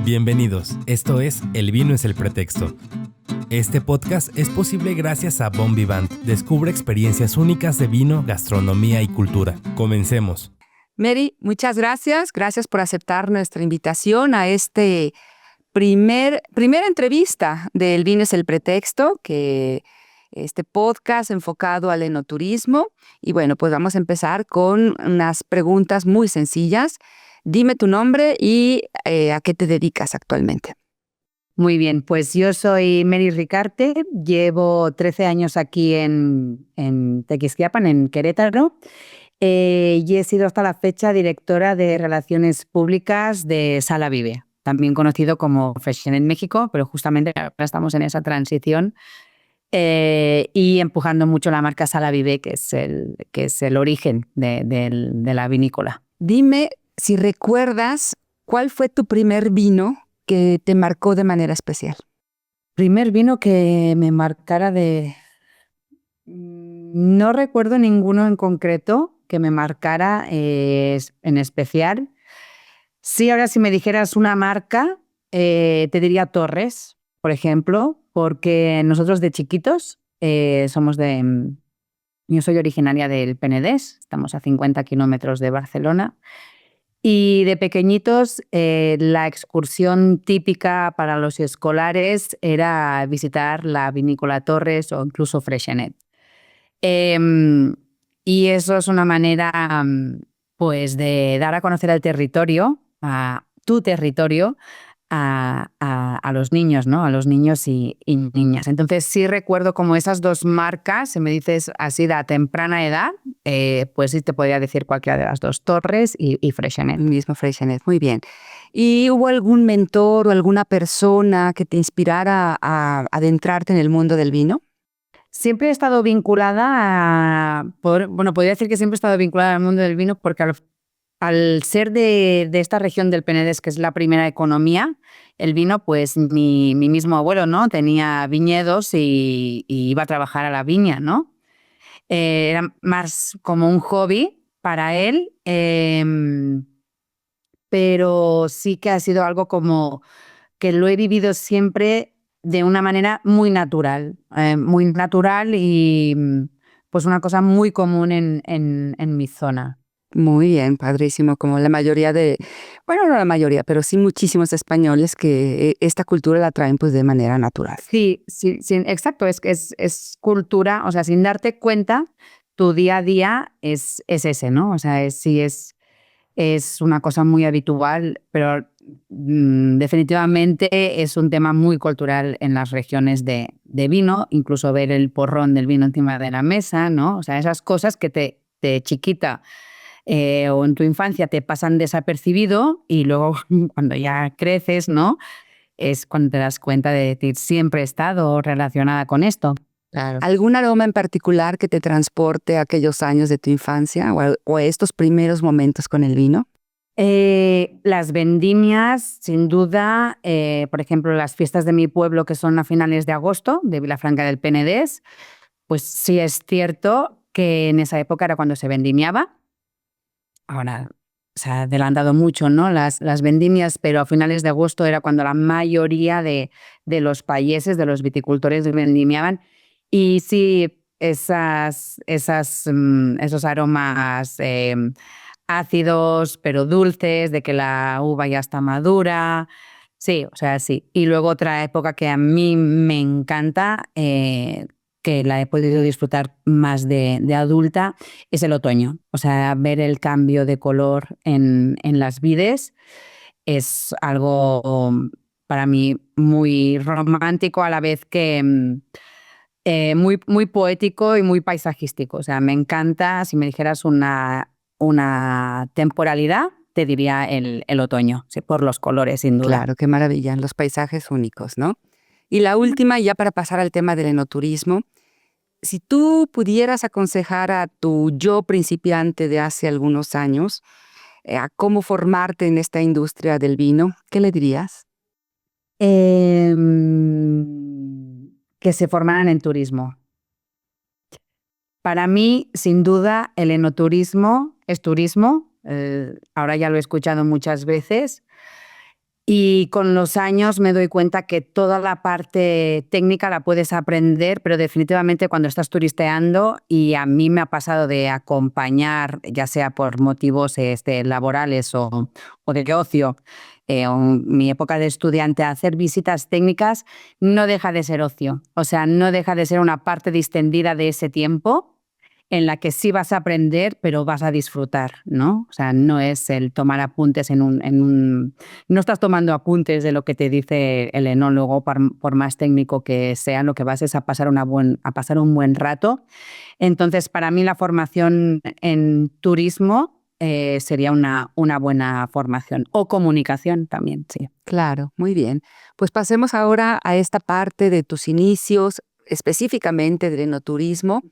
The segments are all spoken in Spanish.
Bienvenidos, esto es El vino es el pretexto. Este podcast es posible gracias a Bon Vivant. Descubre experiencias únicas de vino, gastronomía y cultura. Comencemos. Mary, muchas gracias. Gracias por aceptar nuestra invitación a primera entrevista de El vino es el pretexto, este podcast enfocado al enoturismo. Y bueno, pues vamos a empezar con unas preguntas muy sencillas. Dime tu nombre y a qué te dedicas actualmente. Muy bien, pues yo soy Mary Ricarte, llevo 13 años aquí en Tequisquiapan, en Querétaro, y he sido hasta la fecha directora de Relaciones Públicas de Sala Vive, también conocido como Freshenet en México, pero justamente ahora estamos en esa transición y empujando mucho la marca Sala Vive, que es el origen de la vinícola. Dime si recuerdas cuál fue tu primer vino que te marcó de manera especial. Primer vino que me marcara de... No recuerdo ninguno en concreto que me marcara en especial. Sí, ahora si me dijeras una marca, te diría Torres, por ejemplo, porque nosotros de chiquitos somos de... Yo soy originaria del Penedés, estamos a 50 kilómetros de Barcelona. Y de pequeñitos, la excursión típica para los escolares era visitar la vinícola Torres o incluso Freshenet. Y eso es una manera pues, de dar a conocer al territorio, a tu territorio, a los niños, ¿no? A los niños y niñas. Entonces sí recuerdo como esas dos marcas, si me dices así de a temprana edad, pues sí te podría decir cualquiera de las dos, Torres y Freshenet. El mismo Freshenet, muy bien. ¿Y hubo algún mentor o alguna persona que te inspirara a adentrarte en el mundo del vino? Siempre he estado vinculada podría decir que siempre he estado vinculada al mundo del vino porque al ser de esta región del Penedés, que es la primera economía, el vino, pues mi mismo abuelo, ¿no? Tenía viñedos y iba a trabajar a la viña, ¿no? Era más como un hobby para él, pero sí que ha sido algo como que lo he vivido siempre de una manera muy natural y pues una cosa muy común en mi zona. Muy bien, padrísimo, como la mayoría bueno, no la mayoría, pero sí muchísimos españoles que esta cultura la traen pues de manera natural. Sí, exacto, es cultura, o sea, sin darte cuenta, tu día a día es ese, ¿no? O sea, es una cosa muy habitual, pero definitivamente es un tema muy cultural en las regiones de vino, incluso ver el porrón del vino encima de la mesa, ¿no? O sea, esas cosas que te chiquita o en tu infancia te pasan desapercibido y luego cuando ya creces, ¿no? Es cuando te das cuenta de decir, siempre he estado relacionada con esto. Claro. ¿Algún aroma en particular que te transporte a aquellos años de tu infancia o a estos primeros momentos con el vino? Las vendimias, sin duda, por ejemplo, las fiestas de mi pueblo que son a finales de agosto, de Vilafranca del Penedés, pues sí es cierto que en esa época era cuando se vendimiaba. Ahora se ha adelantado mucho, ¿no? Las vendimias, pero a finales de agosto era cuando la mayoría de los payeses, de los viticultores vendimiaban. Y sí, esos aromas ácidos, pero dulces, de que la uva ya está madura. Sí, o sea, sí. Y luego otra época que a mí me encanta, que la he podido disfrutar más de adulta, es el otoño. O sea, ver el cambio de color en las vides es algo para mí muy romántico a la vez que muy, muy poético y muy paisajístico. O sea, me encanta, si me dijeras una temporalidad, te diría el otoño, sí, por los colores, sin duda. Claro, qué maravilla, los paisajes únicos, ¿no? Y la última, ya para pasar al tema del enoturismo, si tú pudieras aconsejar a tu yo principiante de hace algunos años a cómo formarte en esta industria del vino, ¿qué le dirías? Que se formaran en turismo. Para mí, sin duda, el enoturismo es turismo. Ahora ya lo he escuchado muchas veces. Y con los años me doy cuenta que toda la parte técnica la puedes aprender, pero definitivamente cuando estás turisteando, y a mí me ha pasado de acompañar, ya sea por motivos laborales o de ocio, o en mi época de estudiante, a hacer visitas técnicas, no deja de ser ocio. O sea, no deja de ser una parte distendida de ese tiempo en la que sí vas a aprender, pero vas a disfrutar, ¿no? O sea, no es el tomar apuntes no estás tomando apuntes de lo que te dice el enólogo, por más técnico que sea, lo que vas es a pasar un buen rato. Entonces, para mí la formación en turismo sería una buena formación, o comunicación también, sí. Claro, muy bien. Pues pasemos ahora a esta parte de tus inicios, específicamente del enoturismo.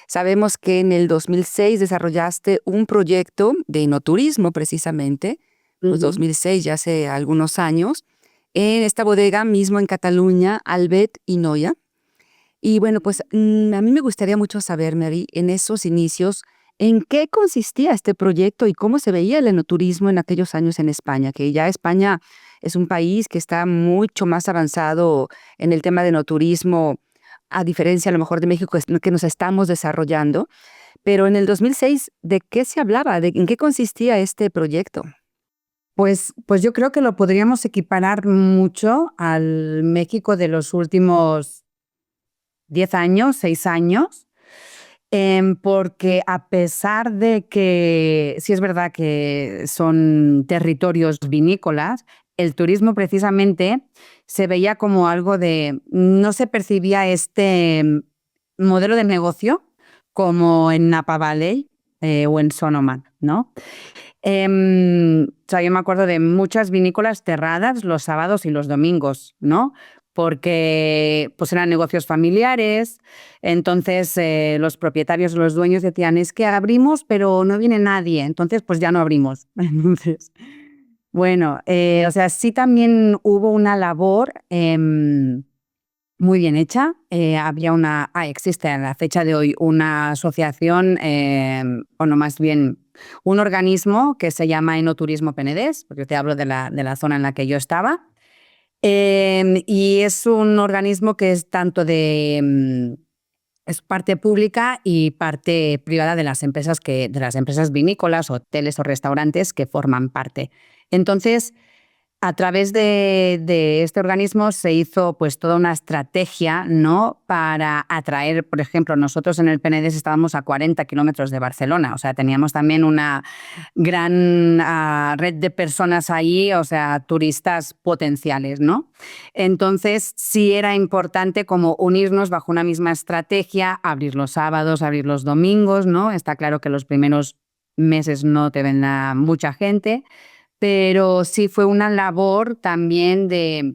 Sabemos que en el 2006 desarrollaste un proyecto de enoturismo, precisamente, pues 2006, ya hace algunos años, en esta bodega mismo en Cataluña, Albet i Noia. Y bueno, pues a mí me gustaría mucho saber, Mary, en esos inicios, ¿en qué consistía este proyecto y cómo se veía el enoturismo en aquellos años en España? Que ya España es un país que está mucho más avanzado en el tema de enoturismo, a diferencia a lo mejor de México, que nos estamos desarrollando. Pero en el 2006, ¿de qué se hablaba? ¿En qué consistía este proyecto? Pues yo creo que lo podríamos equiparar mucho al México de los últimos 10 años, 6 años, porque a pesar de que sí es verdad que son territorios vinícolas, el turismo precisamente se veía como algo no se percibía este modelo de negocio como en Napa Valley o en Sonoma, ¿no? O sea, yo me acuerdo de muchas vinícolas cerradas los sábados y los domingos, ¿no? Porque pues eran negocios familiares, entonces los propietarios, los dueños decían, es que abrimos pero no viene nadie, entonces pues ya no abrimos. Entonces, bueno, o sea, sí también hubo una labor muy bien hecha. Existe a la fecha de hoy una asociación, o no, más bien un organismo que se llama Enoturismo Penedés, porque te hablo de la zona en la que yo estaba. Y es un organismo que es tanto es parte pública y parte privada de las empresas vinícolas, hoteles o restaurantes que forman parte. Entonces, a través de este organismo se hizo pues toda una estrategia, ¿no?, para atraer, por ejemplo, nosotros en el Penedés estábamos a 40 kilómetros de Barcelona, o sea, teníamos también una gran red de personas ahí, o sea, turistas potenciales, ¿no? Entonces, sí era importante como unirnos bajo una misma estrategia, abrir los sábados, abrir los domingos, ¿no? Está claro que los primeros meses no te vendrá mucha gente, pero sí fue una labor también de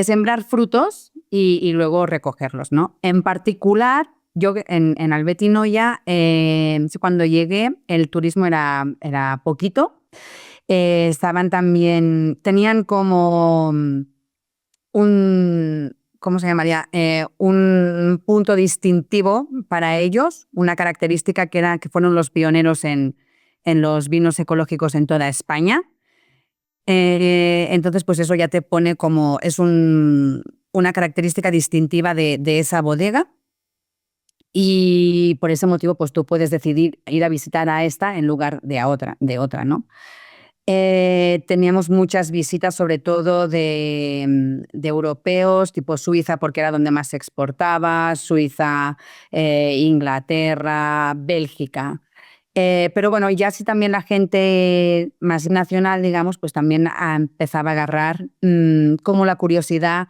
sembrar frutos y luego recogerlos, ¿no? En particular, yo en Albet i Noia, cuando llegué, el turismo era poquito. Tenían como ¿cómo se llamaría? Un punto distintivo para ellos, una característica que fueron los pioneros en los vinos ecológicos en toda España. Entonces, pues eso ya te pone como, es una característica distintiva de esa bodega, y por ese motivo pues tú puedes decidir ir a visitar a esta en lugar de otra, ¿no? Teníamos muchas visitas, sobre todo de europeos, tipo Suiza, porque era donde más se exportaba, Suiza, Inglaterra, Bélgica. Pero bueno, ya sí también la gente más nacional, digamos, pues también empezaba a agarrar como la curiosidad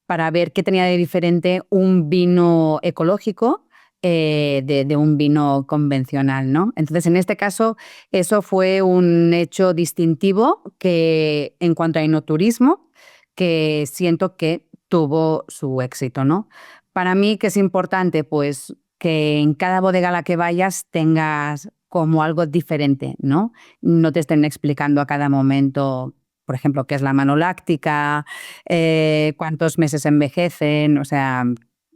para ver qué tenía de diferente un vino ecológico de un vino convencional, ¿no? Entonces, en este caso, eso fue un hecho distintivo que, en cuanto a enoturismo, que siento que tuvo su éxito, ¿no? Para mí, ¿qué es importante? Pues que en cada bodega a la que vayas tengas como algo diferente, ¿no? No te estén explicando a cada momento, por ejemplo, qué es la manoláctica, cuántos meses envejecen, o sea,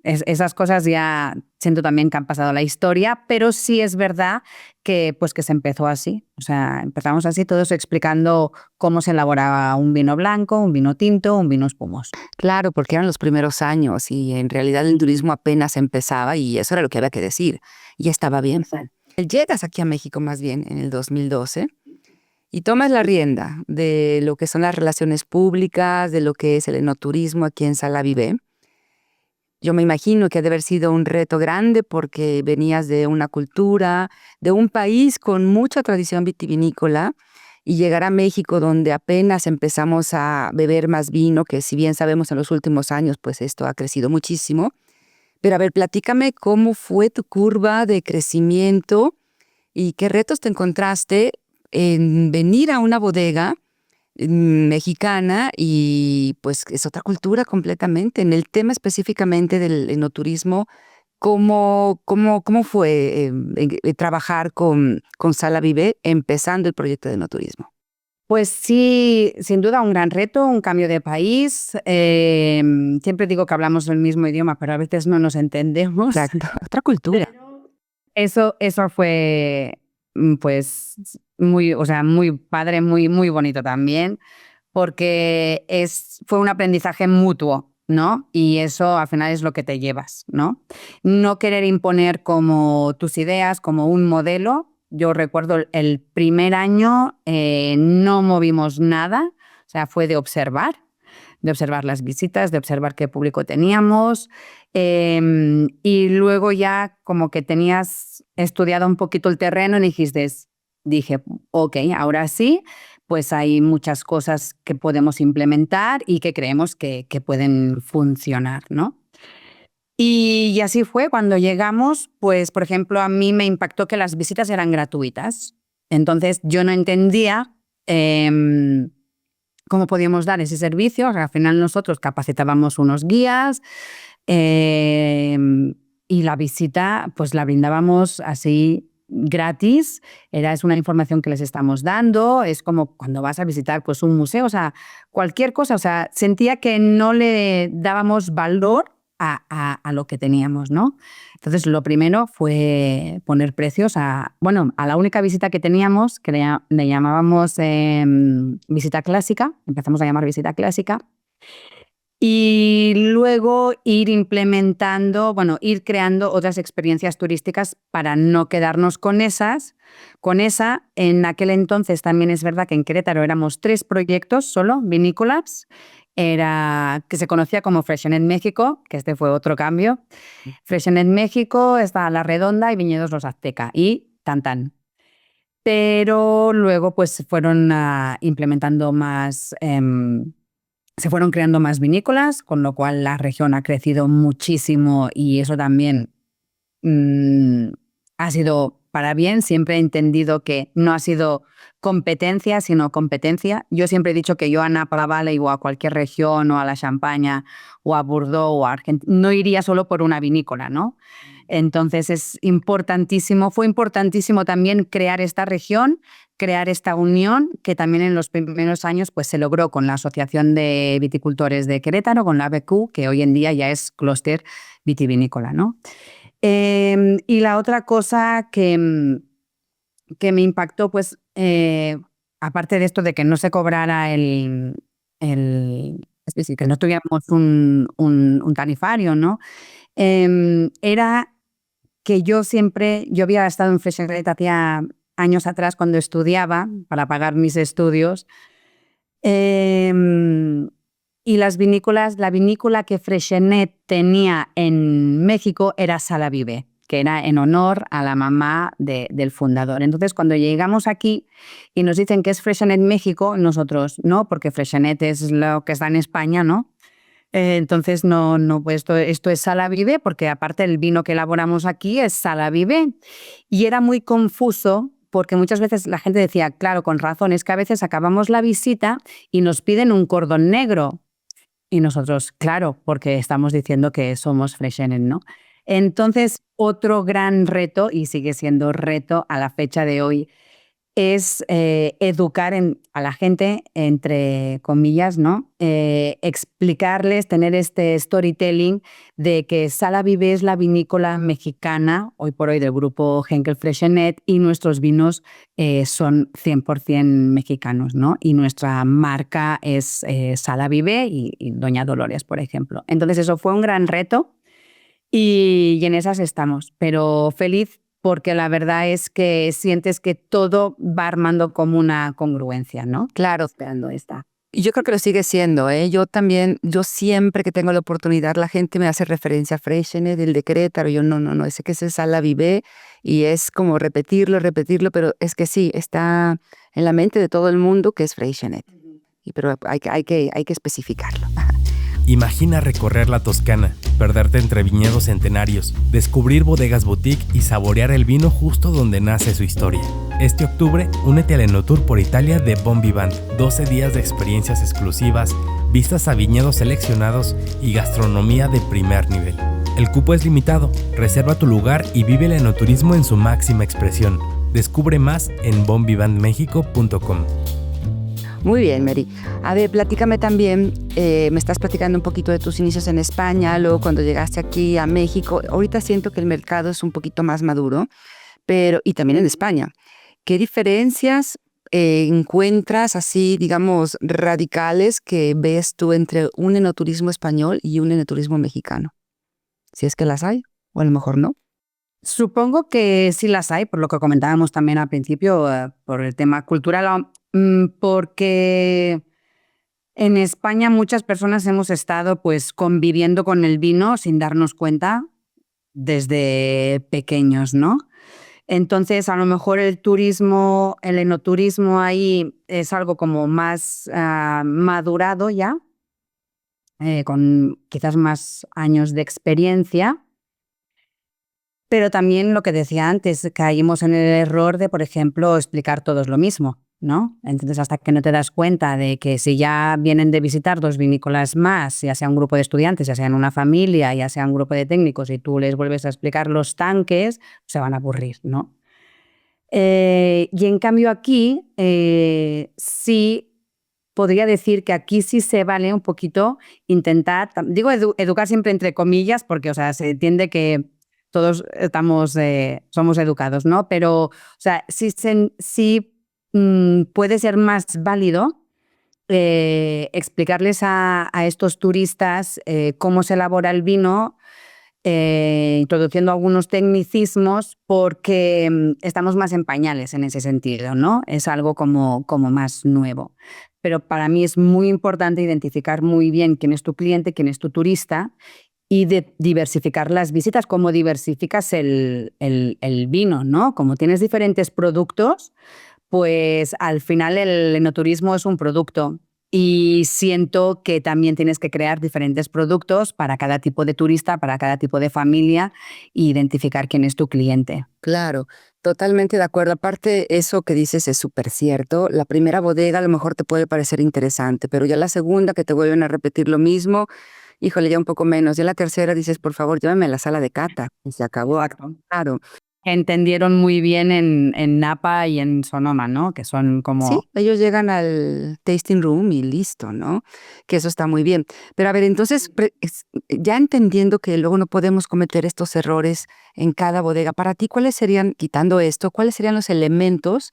esas cosas ya siento también que han pasado a la historia, pero sí es verdad que, pues, que se empezó así. O sea, empezamos así todos explicando cómo se elaboraba un vino blanco, un vino tinto, un vino espumoso. Claro, porque eran los primeros años y en realidad el turismo apenas empezaba y eso era lo que había que decir. Y estaba bien. Llegas aquí a México más bien en el 2012 y tomas la rienda de lo que son las relaciones públicas, de lo que es el enoturismo aquí en Sala Vivé. Yo me imagino que ha de haber sido un reto grande porque venías de una cultura, de un país con mucha tradición vitivinícola y llegar a México donde apenas empezamos a beber más vino, que si bien sabemos en los últimos años, pues esto ha crecido muchísimo. Pero a ver, platícame cómo fue tu curva de crecimiento y qué retos te encontraste en venir a una bodega mexicana y pues es otra cultura completamente. En el tema específicamente del enoturismo, ¿cómo fue trabajar con Sala Vivé empezando el proyecto de enoturismo? Pues sí, sin duda un gran reto, un cambio de país. Siempre digo que hablamos el mismo idioma, pero a veces no nos entendemos. Exacto, otra cultura. Eso fue pues muy, o sea, muy padre, muy, muy bonito también, porque fue un aprendizaje mutuo, ¿no? Y eso al final es lo que te llevas, ¿no? No querer imponer como tus ideas, como un modelo. Yo recuerdo el primer año no movimos nada, o sea, fue de observar las visitas, de observar qué público teníamos. Y luego ya como que tenías estudiado un poquito el terreno y dije, ok, ahora sí, pues hay muchas cosas que podemos implementar y que creemos que pueden funcionar, ¿no? Y así fue, cuando llegamos, pues por ejemplo a mí me impactó que las visitas eran gratuitas. Entonces yo no entendía cómo podíamos dar ese servicio. O sea, al final nosotros capacitábamos unos guías y la visita pues la brindábamos así gratis. Es una información que les estamos dando, es como cuando vas a visitar pues un museo, o sea, cualquier cosa. O sea, sentía que no le dábamos valor a lo que teníamos, ¿no? Entonces, lo primero fue poner precios a la única visita que teníamos, que le llamábamos visita clásica, empezamos a llamar visita clásica, y luego ir implementando, ir creando otras experiencias turísticas para no quedarnos con esa. En aquel entonces también es verdad que en Querétaro éramos 3 proyectos solo, vinícolas, que se conocía como Freshenet México, que este fue otro cambio. Freshenet México, está La Redonda y Viñedos Los Azteca y Tantán. Pero luego pues fueron implementando más, se fueron creando más vinícolas, con lo cual la región ha crecido muchísimo y eso también ha sido para bien. Siempre he entendido que no ha sido competencia, sino competencia. Yo siempre he dicho que yo a Napa Valley o a cualquier región o a la Champaña o a Bordeaux o a Argentina no iría solo por una vinícola, ¿no? Entonces fue importantísimo también crear esta región, crear esta unión que también en los primeros años pues, se logró con la Asociación de Viticultores de Querétaro, con la ABQ, que hoy en día ya es clúster vitivinícola, ¿no? Y la otra cosa que me impactó, pues, aparte de esto de que no se cobrara es decir, que no tuviéramos un tarifario, ¿no? Era que yo había estado en Freshenet hacía años atrás cuando estudiaba para pagar mis estudios. Y las vinícolas, la vinícola que Freshenet tenía en México era Sala Vivé, que era en honor a la mamá del fundador. Entonces, cuando llegamos aquí y nos dicen que es Freshenet México, nosotros no, porque Freshenet es lo que está en España, ¿no? Entonces, no, pues esto es Sala Vivé, porque aparte el vino que elaboramos aquí es Sala Vivé. Y era muy confuso porque muchas veces la gente decía, claro, con razón, es que a veces acabamos la visita y nos piden un cordón negro. Y nosotros, claro, porque estamos diciendo que somos Freshenet, ¿no? Entonces, otro gran reto, y sigue siendo reto a la fecha de hoy, es educar a la gente, entre comillas, ¿no? Explicarles, tener este storytelling de que Sala Vivé es la vinícola mexicana, hoy por hoy del grupo Henkel Freixenet, y nuestros vinos son 100% mexicanos, ¿no? Y nuestra marca es Sala Vivé y Doña Dolores, por ejemplo. Entonces eso fue un gran reto y en esas estamos, pero feliz porque la verdad es que sientes que todo va armando como una congruencia, ¿no? Claro. Esperando esta. Y yo creo que lo sigue siendo, ¿eh? Yo también, yo siempre que tengo la oportunidad, la gente me hace referencia a Freixenet, el de Querétaro. Yo no, ese que es Sala Vivé y es como repetirlo, pero es que sí, está en la mente de todo el mundo que es Freixenet. Pero hay que especificarlo. Imagina recorrer la Toscana, perderte entre viñedos centenarios, descubrir bodegas boutique y saborear el vino justo donde nace su historia. Este octubre, únete al Enotour por Italia de Bon Vivant. 12 días de experiencias exclusivas, vistas a viñedos seleccionados y gastronomía de primer nivel. El cupo es limitado, reserva tu lugar y vive el enoturismo en su máxima expresión. Descubre más en bonvivantmexico.com. Muy bien, Mary. A ver, platícame también, me estás platicando un poquito de tus inicios en España, luego cuando llegaste aquí a México. Ahorita siento que el mercado es un poquito más maduro, y también en España. ¿Qué diferencias encuentras así, digamos, radicales que ves tú entre un enoturismo español y un enoturismo mexicano? Si es que las hay, o a lo mejor no. Supongo que sí las hay, por lo que comentábamos también al principio, por el tema cultural, porque en España muchas personas hemos estado pues conviviendo con el vino sin darnos cuenta desde pequeños, ¿no? Entonces, a lo mejor el enoturismo ahí es algo como más madurado ya, con quizás más años de experiencia. Pero también lo que decía antes, caímos en el error de, por ejemplo, explicar todos lo mismo, ¿no? Entonces, hasta que no te das cuenta de que si ya vienen de visitar 2 vinícolas más, ya sea un grupo de estudiantes, ya sea en una familia, ya sea un grupo de técnicos, y tú les vuelves a explicar los tanques, se van a aburrir, ¿no? Y en cambio aquí sí podría decir que aquí sí se vale un poquito intentar, digo educar siempre entre comillas, porque o sea, se entiende que todos somos educados, ¿no? Pero, o sea, sí puede ser más válido explicarles a estos turistas cómo se elabora el vino, introduciendo algunos tecnicismos, porque estamos más en pañales en ese sentido, ¿no? Es algo como más nuevo. Pero para mí es muy importante identificar muy bien quién es tu cliente, quién es tu turista, y de diversificar las visitas, cómo diversificas el vino, ¿no? Como tienes diferentes productos, pues al final el enoturismo es un producto y siento que también tienes que crear diferentes productos para cada tipo de turista, para cada tipo de familia e identificar quién es tu cliente. Claro, totalmente de acuerdo. Aparte, eso que dices es súper cierto. La primera bodega a lo mejor te puede parecer interesante, pero ya la segunda que te vuelven a repetir lo mismo, híjole, ya un poco menos. Ya la tercera dices, por favor, llévame a la sala de cata. Y se acabó. Claro. Entendieron muy bien en Napa y en Sonoma, ¿no? Que son como... Sí, ellos llegan al tasting room y listo, ¿no? Que eso está muy bien. Pero a ver, entonces, ya entendiendo que luego no podemos cometer estos errores en cada bodega, para ti, ¿cuáles serían, quitando esto, cuáles serían los elementos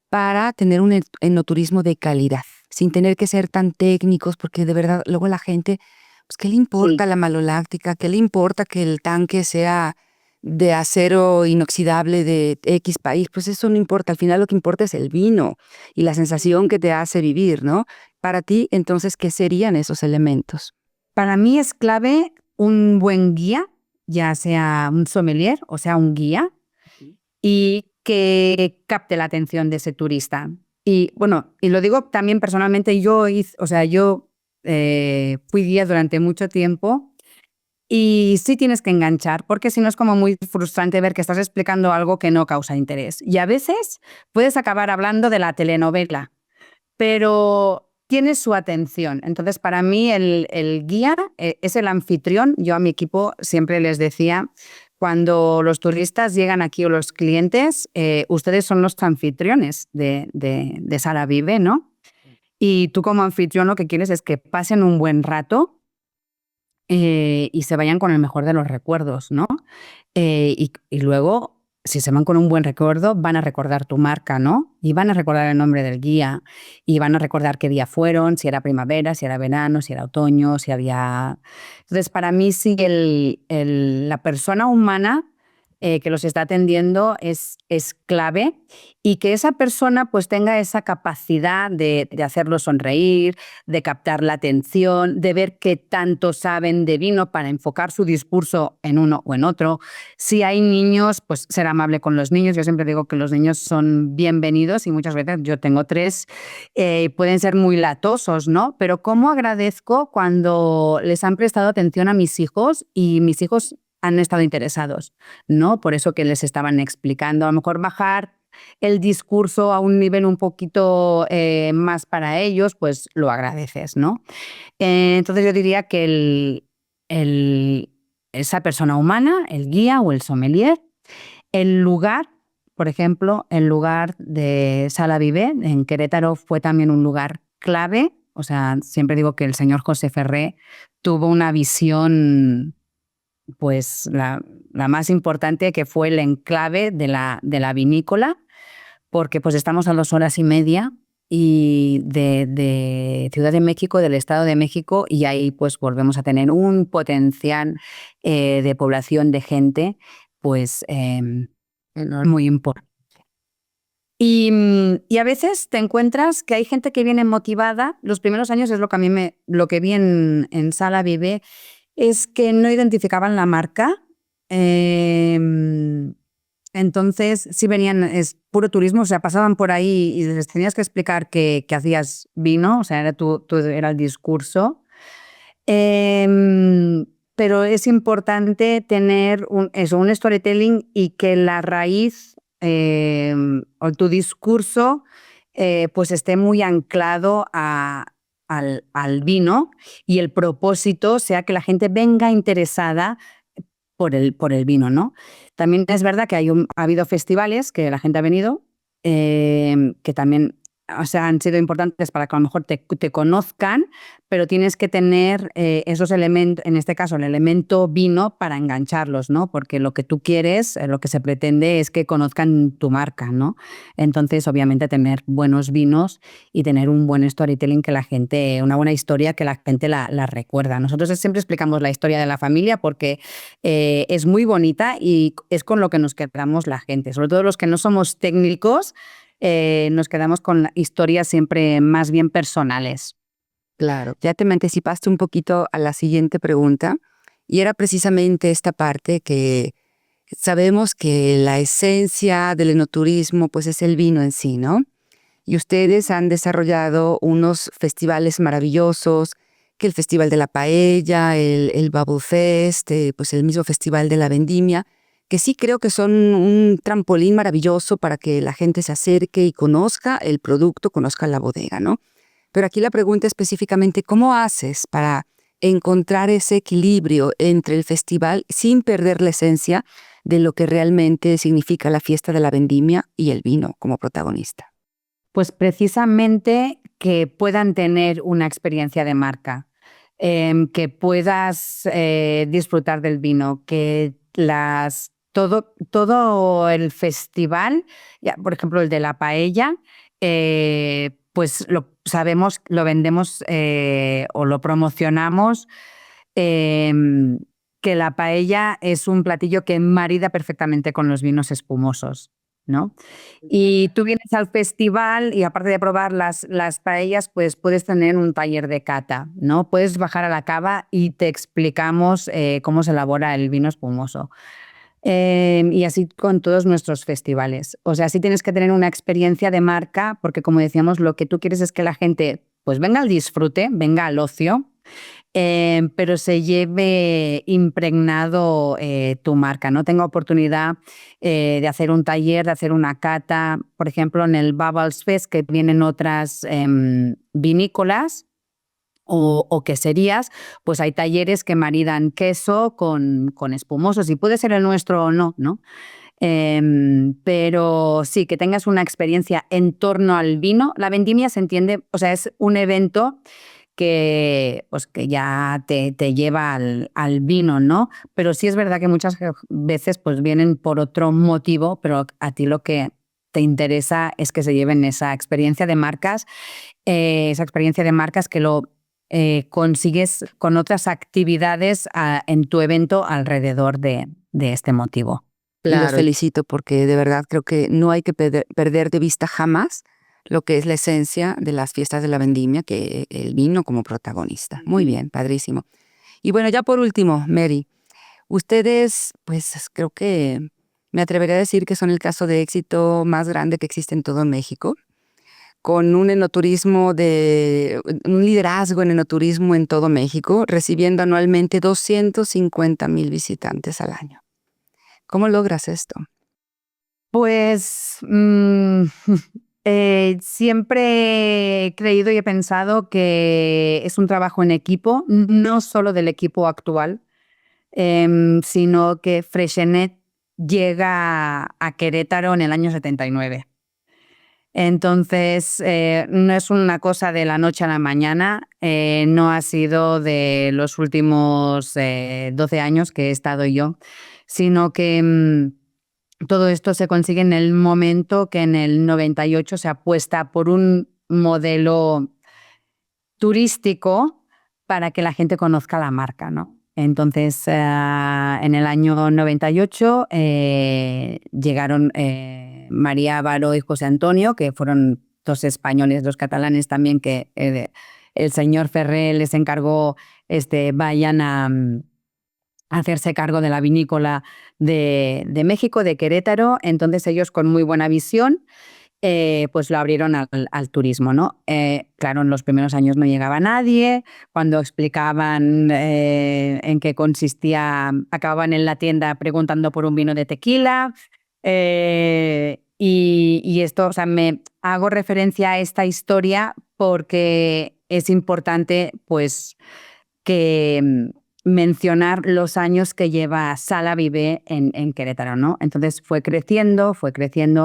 para tener un enoturismo de calidad, sin tener que ser tan técnicos? Porque de verdad, luego la gente, pues, ¿qué le importa la maloláctica? ¿Qué le importa que el tanque sea de acero inoxidable de X país? Pues eso no importa, al final lo que importa es el vino y la sensación que te hace vivir, ¿no? Para ti, entonces, ¿qué serían esos elementos? Para mí es clave un buen guía, ya sea un sommelier o sea un guía, y que capte la atención de ese turista. Y bueno, y lo digo también personalmente, yo fui guía durante mucho tiempo. Y sí tienes que enganchar, porque si no es como muy frustrante ver que estás explicando algo que no causa interés. Y a veces puedes acabar hablando de la telenovela, pero tienes su atención. Entonces, para mí el guía es el anfitrión. Yo a mi equipo siempre les decía, cuando los turistas llegan aquí o los clientes, ustedes son los anfitriones de Sala Vive, ¿no? Y tú como anfitrión lo que quieres es que pasen un buen rato y se vayan con el mejor de los recuerdos, ¿no? Y luego, si se van con un buen recuerdo, van a recordar tu marca, ¿no? Y van a recordar el nombre del guía y van a recordar qué día fueron, si era primavera, si era verano, si era otoño, si había... Entonces, para mí sí la persona humana que los está atendiendo es clave, y que esa persona pues tenga esa capacidad de hacerlos sonreír, de captar la atención, de ver qué tanto saben de vino para enfocar su discurso en uno o en otro. Si hay niños, pues ser amable con los niños. Yo siempre digo que los niños son bienvenidos y muchas veces, yo tengo 3, pueden ser muy latosos, ¿no? Pero cómo agradezco cuando les han prestado atención a mis hijos y mis hijos han estado interesados, ¿no? Por eso que les estaban explicando, a lo mejor bajar el discurso a un nivel un poquito más para ellos, pues lo agradeces, ¿no? Entonces yo diría que esa persona humana, el guía o el sommelier, el lugar, por ejemplo, el lugar de Sala Vive en Querétaro fue también un lugar clave. O sea, siempre digo que el señor José Ferré tuvo una visión, pues la más importante, que fue el enclave de la vinícola, porque pues estamos a 2 horas y media y de Ciudad de México, del Estado de México, y ahí pues volvemos a tener un potencial de población, de gente, pues muy importante. Y a veces te encuentras que hay gente que viene motivada. Los primeros años es lo que lo que vi en Sala Vive, es que no identificaban la marca. Entonces, sí venían, es puro turismo, o sea, pasaban por ahí y les tenías que explicar que hacías vino, o sea, era el discurso. Pero es importante tener un storytelling, y que la raíz o tu discurso pues esté muy anclado al vino, y el propósito sea que la gente venga interesada por el vino, ¿no? También es verdad que ha habido festivales que la gente ha venido, que también, o sea, han sido importantes para que a lo mejor te conozcan, pero tienes que tener esos elementos, en este caso el elemento vino, para engancharlos, ¿no? Porque lo que tú quieres, lo que se pretende es que conozcan tu marca, ¿no? Entonces, obviamente, tener buenos vinos y tener un buen storytelling, una buena historia que la gente la recuerda. Nosotros siempre explicamos la historia de la familia porque es muy bonita y es con lo que nos quedamos la gente, sobre todo los que no somos técnicos. Nos quedamos con historias siempre más bien personales. Claro, ya te me anticipaste un poquito a la siguiente pregunta, y era precisamente esta parte que sabemos que la esencia del enoturismo pues es el vino en sí, ¿no? Y ustedes han desarrollado unos festivales maravillosos, que el Festival de la Paella, el Bubble Fest, pues el mismo Festival de la Vendimia, que sí creo que son un trampolín maravilloso para que la gente se acerque y conozca el producto, conozca la bodega, ¿no? Pero aquí la pregunta específicamente, ¿cómo haces para encontrar ese equilibrio entre el festival sin perder la esencia de lo que realmente significa la fiesta de la vendimia y el vino como protagonista? Pues precisamente que puedan tener una experiencia de marca, que puedas disfrutar del vino, que todo el festival, ya, por ejemplo el de la paella, pues lo sabemos, lo vendemos o lo promocionamos, que la paella es un platillo que marida perfectamente con los vinos espumosos, ¿no? Y tú vienes al festival y, aparte de probar las paellas, pues puedes tener un taller de cata, ¿no? Puedes bajar a la cava y te explicamos cómo se elabora el vino espumoso. Y así con todos nuestros festivales. O sea, sí tienes que tener una experiencia de marca, porque, como decíamos, lo que tú quieres es que la gente pues venga al disfrute, venga al ocio, pero se lleve impregnado tu marca, ¿no? Tenga oportunidad de hacer un taller, de hacer una cata. Por ejemplo, en el Bubbles Fest, que vienen otras vinícolas, o queserías, pues hay talleres que maridan queso con espumosos y puede ser el nuestro o no, ¿no? Pero sí, que tengas una experiencia en torno al vino. La vendimia se entiende, o sea, es un evento pues, que ya te lleva al vino, ¿no? Pero sí es verdad que muchas veces pues, vienen por otro motivo, pero a ti lo que te interesa es que se lleven esa experiencia de marcas que lo consigues con otras actividades en tu evento alrededor de este motivo. Y los felicito porque de verdad creo que no hay que perder de vista jamás lo que es la esencia de las fiestas de la vendimia, que el vino como protagonista. Muy bien, padrísimo. Y bueno, ya por último, Mary, ustedes, pues creo que me atrevería a decir que son el caso de éxito más grande que existe en todo México, con un liderazgo en enoturismo en todo México, recibiendo anualmente 250,000 visitantes al año. ¿Cómo logras esto? Pues siempre he creído y he pensado que es un trabajo en equipo, no solo del equipo actual, sino que Freixenet llega a Querétaro en el año 79. Entonces, no es una cosa de la noche a la mañana, no ha sido de los últimos 12 años que he estado yo, sino que todo esto se consigue en el momento que en el 98 se apuesta por un modelo turístico para que la gente conozca la marca, ¿no? Entonces, en el año 98 llegaron María Baró y José Antonio, que fueron dos españoles, dos catalanes también, que el señor Ferrer les encargó vayan a hacerse cargo de la vinícola de México, de Querétaro. Entonces ellos, con muy buena visión, pues lo abrieron al turismo, ¿no? Claro, en los primeros años no llegaba nadie. Cuando explicaban en qué consistía, acababan en la tienda preguntando por un vino de tequila. Y esto, o sea, me hago referencia a esta historia porque es importante, pues, que mencionar los años que lleva Sala Vivé en Querétaro, ¿no? Entonces fue creciendo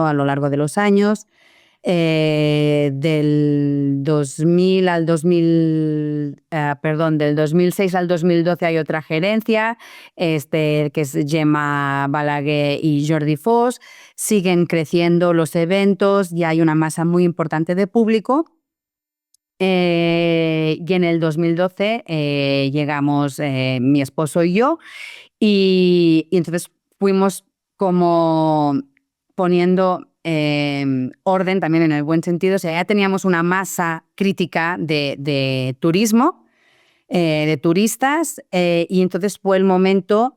a lo largo de los años. Del 2000 al 2000, del 2006 al 2012 hay otra gerencia, que es Gemma Balaguer y Jordi Foix. Siguen creciendo los eventos y hay una masa muy importante de público. Y en el 2012 llegamos mi esposo y yo, y entonces fuimos como poniendo orden también en el buen sentido. O sea, ya teníamos una masa crítica de turismo, de turistas, y entonces fue el momento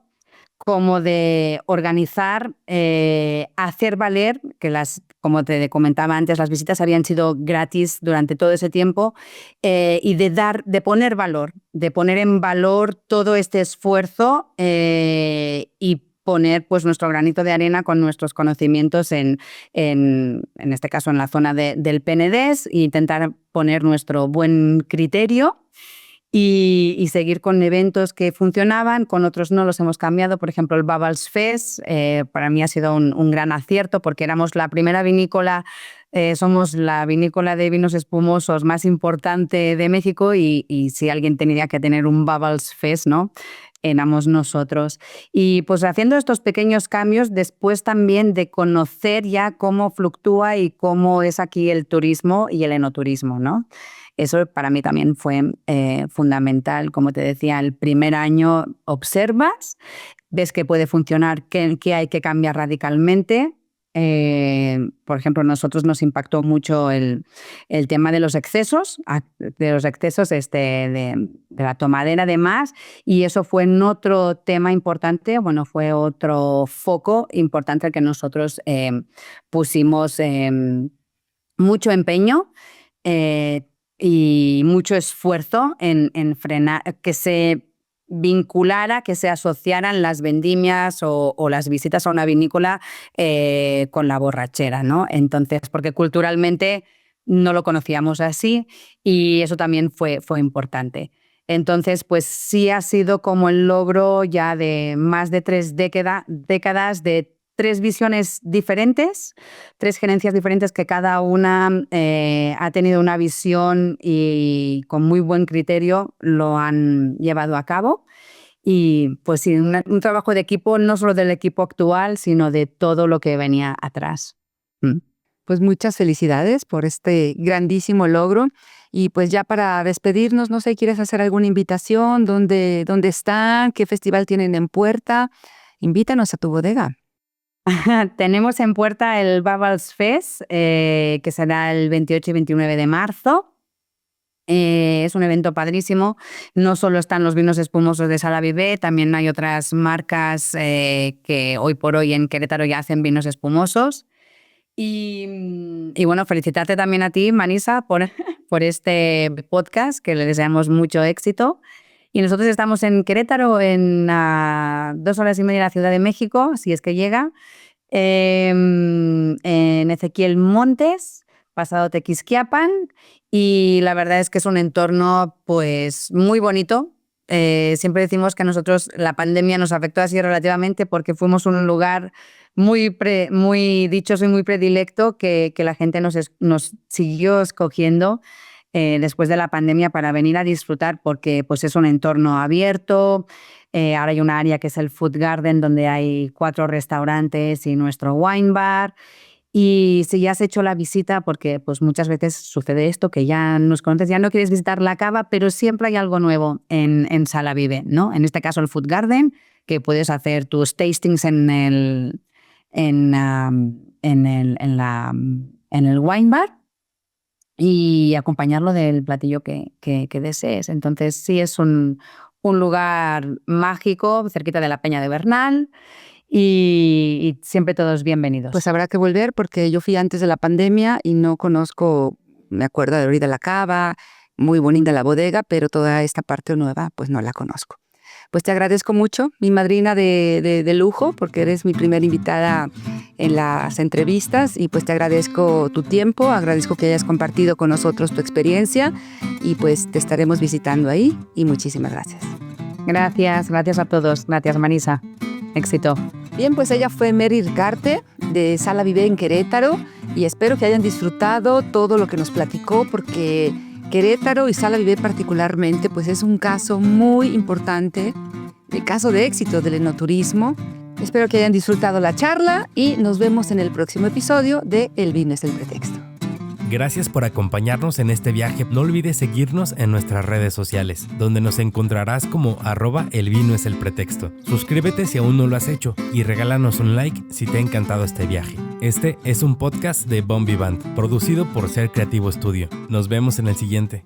como de organizar, hacer valer, que como te comentaba antes, las visitas habían sido gratis durante todo ese tiempo, y de poner en valor todo este esfuerzo, y poner pues nuestro granito de arena con nuestros conocimientos en este caso en la zona del Penedés, e intentar poner nuestro buen criterio. Y seguir con eventos que funcionaban, con otros no, los hemos cambiado. Por ejemplo, el Bubbles Fest para mí ha sido un gran acierto, porque éramos la primera vinícola, somos la vinícola de vinos espumosos más importante de México, y si alguien tenía que tener un Bubbles Fest, ¿no?, éramos nosotros. Y pues haciendo estos pequeños cambios, después también de conocer ya cómo fluctúa y cómo es aquí el turismo y el enoturismo, ¿no? Eso para mí también fue fundamental. Como te decía, el primer año observas, ves que puede funcionar, que hay que cambiar radicalmente. Por ejemplo, a nosotros nos impactó mucho el tema de los excesos, de la tomadera de más, y eso fue otro tema importante, fue otro foco importante al que nosotros pusimos mucho empeño y mucho esfuerzo en frenar, que se vinculara, que se asociaran las vendimias o las visitas a una vinícola con la borrachera, ¿no? Entonces, porque culturalmente no lo conocíamos así y eso también fue importante. Entonces, pues sí ha sido como el logro ya de más de 3 décadas de 3 visiones diferentes, 3 gerencias diferentes que cada una ha tenido una visión y con muy buen criterio lo han llevado a cabo. Y pues sí, un trabajo de equipo, no solo del equipo actual, sino de todo lo que venía atrás. Pues muchas felicidades por este grandísimo logro. Y pues ya para despedirnos, no sé, ¿quieres hacer alguna invitación? ¿Dónde están? ¿Qué festival tienen en puerta? Invítanos a tu bodega. Tenemos en puerta el Bubbles Fest, que será el 28 y 29 de marzo. Es un evento padrísimo. No solo están los vinos espumosos de Sala Vivé, también hay otras marcas que hoy por hoy en Querétaro ya hacen vinos espumosos. Y bueno, felicitarte también a ti, Manisa, por este podcast, que le deseamos mucho éxito. Y nosotros estamos en Querétaro, en 2 horas y media de la Ciudad de México, si es que llega, en Ezequiel Montes, pasado Tequisquiapan, y la verdad es que es un entorno pues muy bonito. Siempre decimos que a nosotros la pandemia nos afectó así relativamente porque fuimos un lugar muy dichoso y muy predilecto que la gente nos siguió escogiendo después de la pandemia para venir a disfrutar porque pues es un entorno abierto. Ahora hay un área que es el Food Garden donde hay 4 restaurantes y nuestro wine bar. Y si ya has hecho la visita, porque pues muchas veces sucede esto, que ya nos conoces, ya no quieres visitar la cava, pero siempre hay algo nuevo en Sala Vivé, ¿no? En este caso el Food Garden, que puedes hacer tus tastings en el wine bar y acompañarlo del platillo que desees. Entonces sí es un lugar mágico, cerquita de la Peña de Bernal. Y siempre todos bienvenidos. Pues habrá que volver porque yo fui antes de la pandemia y no conozco, me acuerdo de Orilla de la Cava, muy bonita la bodega, pero toda esta parte nueva pues no la conozco. Pues te agradezco mucho, mi madrina de lujo, porque eres mi primera invitada en las entrevistas y pues te agradezco tu tiempo, agradezco que hayas compartido con nosotros tu experiencia y pues te estaremos visitando ahí y muchísimas gracias. Gracias a todos. Gracias, Manisa. Éxito. Bien, pues ella fue Mary Ricarte de Sala Vivé en Querétaro y espero que hayan disfrutado todo lo que nos platicó porque Querétaro y Sala Vivé particularmente pues es un caso muy importante, de caso de éxito del enoturismo. Espero que hayan disfrutado la charla y nos vemos en el próximo episodio de El Vino es el Pretexto. Gracias por acompañarnos en este viaje. No olvides seguirnos en nuestras redes sociales, donde nos encontrarás como @elvinoeselpretexto. Suscríbete si aún no lo has hecho y regálanos un like si te ha encantado este viaje. Este es un podcast de Bon Vivant, producido por Ser Creativo Studio. Nos vemos en el siguiente.